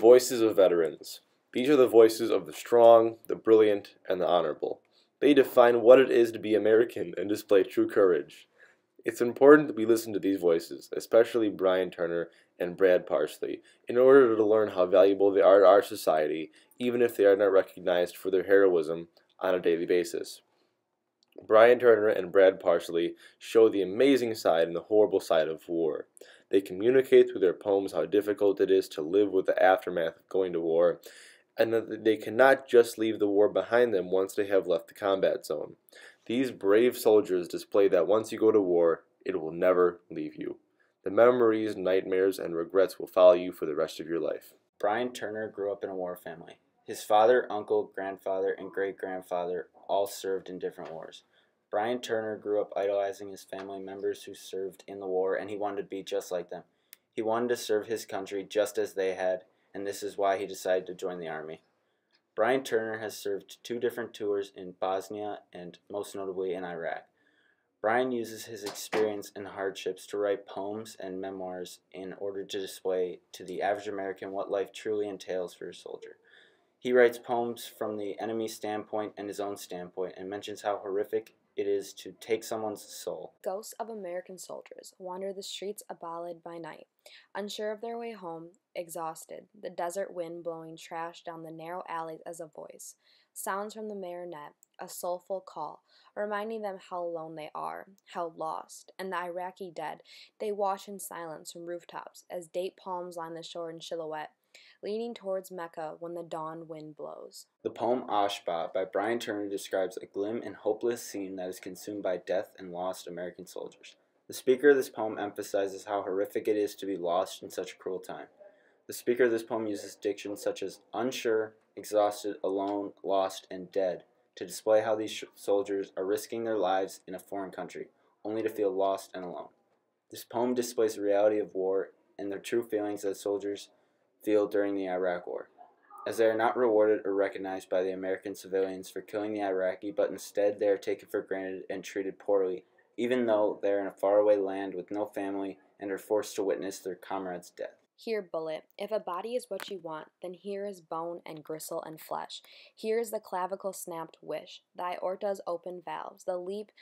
voices of veterans. These are the voices of the strong, the brilliant, and the honorable. They define what it is to be American and display true courage. It's important that we listen to these voices, especially Brian Turner and Brad Parsley, in order to learn how valuable they are to our society, even if they are not recognized for their heroism on a daily basis. Brian Turner and Brad Parsley show the amazing side and the horrible side of war. They communicate through their poems how difficult it is to live with the aftermath of going to war, and that they cannot just leave the war behind them once they have left the combat zone. These brave soldiers display that once you go to war, it will never leave you. The memories, nightmares, and regrets will follow you for the rest of your life. Brian Turner grew up in a war family. His father, uncle, grandfather, and great-grandfather all served in different wars. Brian Turner grew up idolizing his family members who served in the war, and he wanted to be just like them. He wanted to serve his country just as they had, and this is why he decided to join the Army. Brian Turner has served 2 different tours in Bosnia and most notably in Iraq. Brian uses his experience and hardships to write poems and memoirs in order to display to the average American what life truly entails for a soldier. He writes poems from the enemy's standpoint and his own standpoint and mentions how horrific it is to take someone's soul. Ghosts of American soldiers wander the streets a ballad by night, unsure of their way home, exhausted, the desert wind blowing trash down the narrow alleys as a voice. Sounds from the marionette, a soulful call, reminding them how alone they are, how lost, and the Iraqi dead they watch in silence from rooftops as date palms line the shore in silhouette, leaning towards Mecca when the dawn wind blows. The poem Ashba by Brian Turner describes a grim and hopeless scene that is consumed by death and lost American soldiers. The speaker of this poem emphasizes how horrific it is to be lost in such a cruel time. The speaker of this poem uses diction such as unsure, exhausted, alone, lost, and dead to display how these soldiers are risking their lives in a foreign country, only to feel lost and alone. This poem displays the reality of war and the true feelings that soldiers feel during the Iraq War, as they are not rewarded or recognized by the American civilians for killing the Iraqi, but instead they are taken for granted and treated poorly, even though they are in a faraway land with no family and are forced to witness their comrade's death. Here, bullet, if a body is what you want, then here is bone and gristle and flesh. Here is the clavicle snapped wish, the aorta's open valves, the leap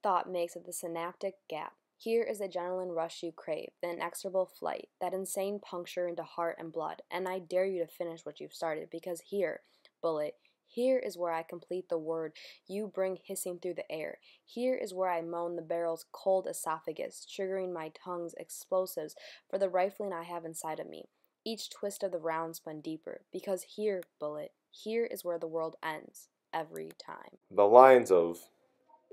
thought makes at the synaptic gap. Here is the adrenaline rush you crave, the inexorable flight, that insane puncture into heart and blood, and I dare you to finish what you've started, because here, bullet, here is where I complete the word you bring hissing through the air. Here is where I moan the barrel's cold esophagus, triggering my tongue's explosives for the rifling I have inside of me. Each twist of the round spun deeper, because here, bullet, here is where the world ends, every time. The lines of,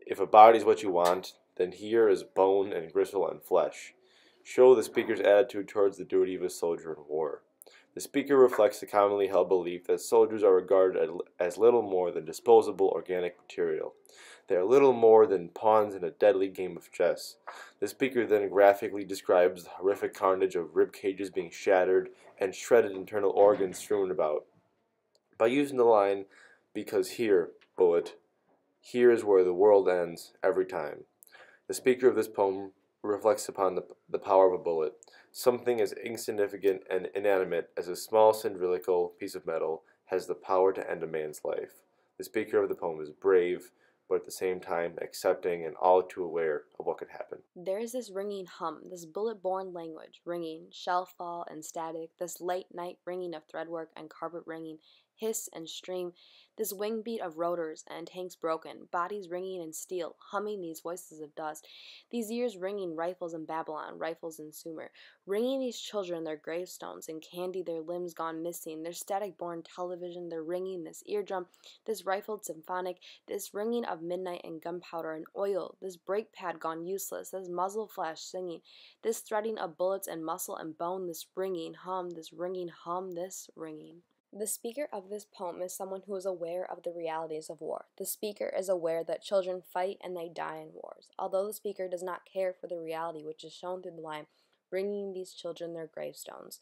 if a body's what you want, then here is bone and gristle and flesh, show the speaker's attitude towards the duty of a soldier in war. The speaker reflects the commonly held belief that soldiers are regarded as little more than disposable organic material. They are little more than pawns in a deadly game of chess. The speaker then graphically describes the horrific carnage of rib cages being shattered and shredded internal organs strewn about. By using the line, because here, bullet, here is where the world ends every time, the speaker of this poem reflects upon the power of a bullet. Something as insignificant and inanimate as a small cylindrical piece of metal has the power to end a man's life. The speaker of the poem is brave, but at the same time accepting and all too aware of what could happen. There is this ringing hum, this bullet-born language, ringing, shell fall and static, this late-night ringing of threadwork and carpet ringing, hiss and stream, this wing beat of rotors and tanks broken, bodies ringing in steel, humming these voices of dust, these ears ringing rifles in Babylon, rifles in Sumer, ringing these children their gravestones and candy their limbs gone missing, their static-born television, their ringing, this eardrum, this rifled symphonic, this ringing of midnight and gunpowder and oil, this brake pad gone useless, this muzzle flash singing, this threading of bullets and muscle and bone, this ringing hum, this ringing hum, this ringing. The speaker of this poem is someone who is aware of the realities of war. The speaker is aware that children fight and they die in wars, although the speaker does not care for the reality which is shown through the line, bringing these children their gravestones.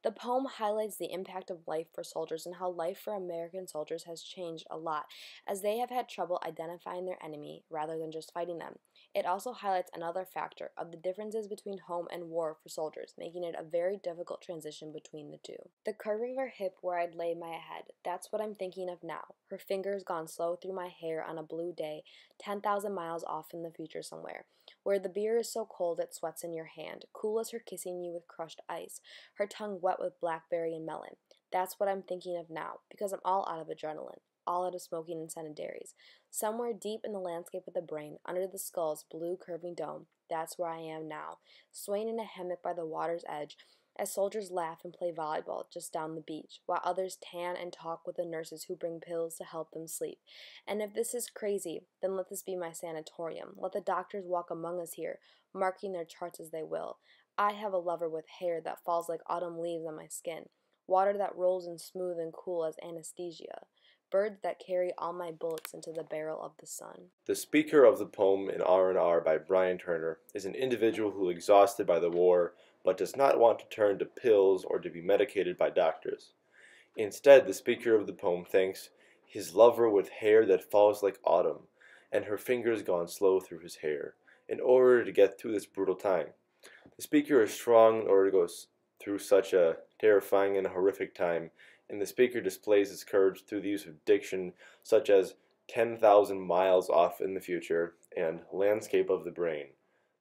The poem highlights the impact of life for soldiers and how life for American soldiers has changed a lot, as they have had trouble identifying their enemy rather than just fighting them. It also highlights another factor of the differences between home and war for soldiers, making it a very difficult transition between the two. The curve of her hip where I'd lay my head, that's what I'm thinking of now. Her fingers gone slow through my hair on a blue day, 10,000 miles off in the future somewhere, where the beer is so cold it sweats in your hand, cool as her kissing you with crushed ice, her tongue wet with blackberry and melon. That's what I'm thinking of now, because I'm all out of adrenaline, all out of smoking and sedaries. Somewhere deep in the landscape of the brain, under the skull's blue curving dome, that's where I am now, swaying in a hammock by the water's edge, as soldiers laugh and play volleyball just down the beach, while others tan and talk with the nurses who bring pills to help them sleep. And if this is crazy, then let this be my sanatorium. Let the doctors walk among us here, marking their charts as they will. I have a lover with hair that falls like autumn leaves on my skin, water that rolls in smooth and cool as anesthesia, birds that carry all my bullets into the barrel of the sun. The speaker of the poem in R&R by Brian Turner is an individual who, exhausted by the war, but does not want to turn to pills or to be medicated by doctors. Instead, the speaker of the poem thanks his lover with hair that falls like autumn, and her fingers gone slow through his hair, in order to get through this brutal time. The speaker is strong in order to go through such a terrifying and horrific time, and the speaker displays his courage through the use of diction such as 10,000 miles off in the future and landscape of the brain.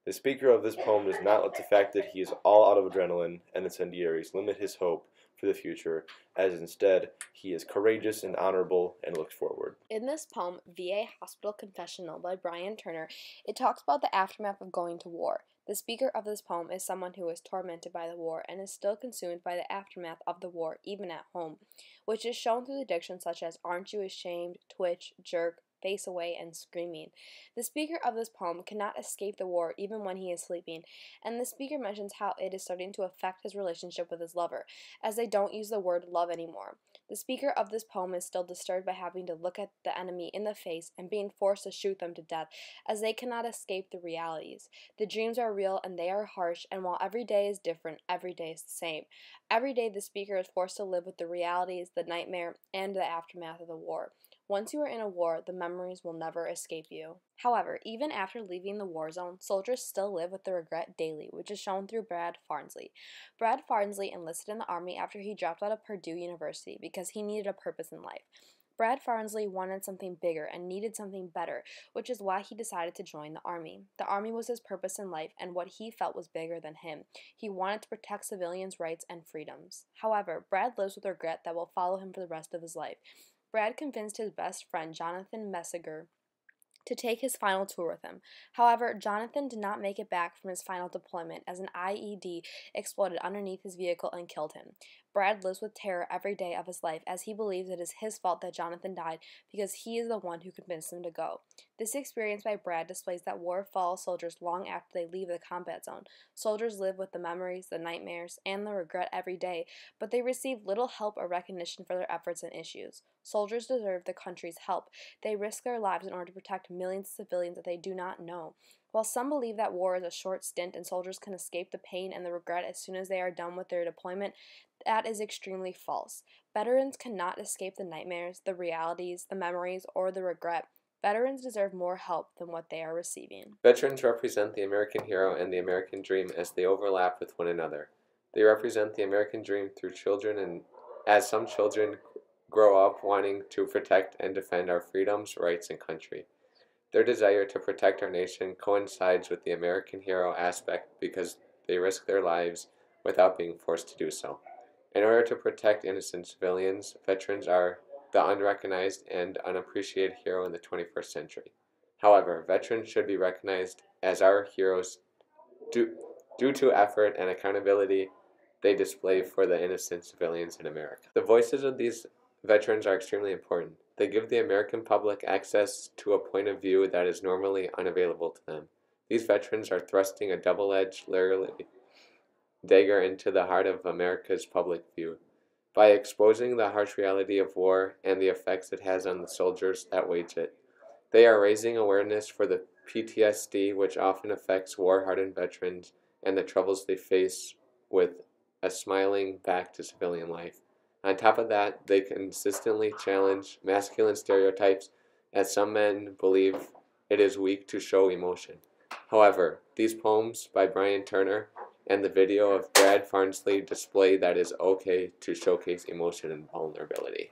The speaker of this poem does not let the fact that he is all out of adrenaline and incendiaries limit his hope for the future, as instead he is courageous and honorable and looks forward. In this poem, VA Hospital Confessional by Brian Turner, it talks about the aftermath of going to war. The speaker of this poem is someone who is tormented by the war and is still consumed by the aftermath of the war, even at home, which is shown through the diction such as "aren't you ashamed," twitch, jerk, face away, and screaming. The speaker of this poem cannot escape the war even when he is sleeping, and the speaker mentions how it is starting to affect his relationship with his lover, as they don't use the word love anymore. The speaker of this poem is still disturbed by having to look at the enemy in the face and being forced to shoot them to death, as they cannot escape the realities. The dreams are real and they are harsh, and while every day is different, every day is the same. Every day the speaker is forced to live with the realities, the nightmare, and the aftermath of the war. Once you are in a war, the memories will never escape you. However, even after leaving the war zone, soldiers still live with the regret daily, which is shown through Brad Farnsley. Brad Farnsley enlisted in the Army after he dropped out of Purdue University because he needed a purpose in life. Brad Farnsley wanted something bigger and needed something better, which is why he decided to join the Army. The Army was his purpose in life and what he felt was bigger than him. He wanted to protect civilians' rights and freedoms. However, Brad lives with regret that will follow him for the rest of his life. Brad convinced his best friend, Jonathan Messiger, to take his final tour with him. However, Jonathan did not make it back from his final deployment as an IED exploded underneath his vehicle and killed him. Brad lives with terror every day of his life as he believes it is his fault that Jonathan died because he is the one who convinced him to go. This experience by Brad displays that war follows soldiers long after they leave the combat zone. Soldiers live with the memories, the nightmares, and the regret every day, but they receive little help or recognition for their efforts and issues. Soldiers deserve the country's help. They risk their lives in order to protect millions of civilians that they do not know. While some believe that war is a short stint and soldiers can escape the pain and the regret as soon as they are done with their deployment, that is extremely false. Veterans cannot escape the nightmares, the realities, the memories, or the regret. Veterans deserve more help than what they are receiving. Veterans represent the American hero and the American dream as they overlap with one another. They represent the American dream through children, and as some children grow up wanting to protect and defend our freedoms, rights, and country. Their desire to protect our nation coincides with the American hero aspect because they risk their lives without being forced to do so. In order to protect innocent civilians, veterans are the unrecognized and unappreciated hero in the 21st century. However, veterans should be recognized as our heroes due to effort and accountability they display for the innocent civilians in America. The voices of these veterans are extremely important. They give the American public access to a point of view that is normally unavailable to them. These veterans are thrusting a double-edged, literally dagger into the heart of America's public view by exposing the harsh reality of war and the effects it has on the soldiers that wage it. They are raising awareness for the PTSD which often affects war-hardened veterans and the troubles they face with a smiling back to civilian life. On top of that, they consistently challenge masculine stereotypes as some men believe it is weak to show emotion. However, these poems by Brian Turner and the video of Brad Farnsley display that it is okay to showcase emotion and vulnerability.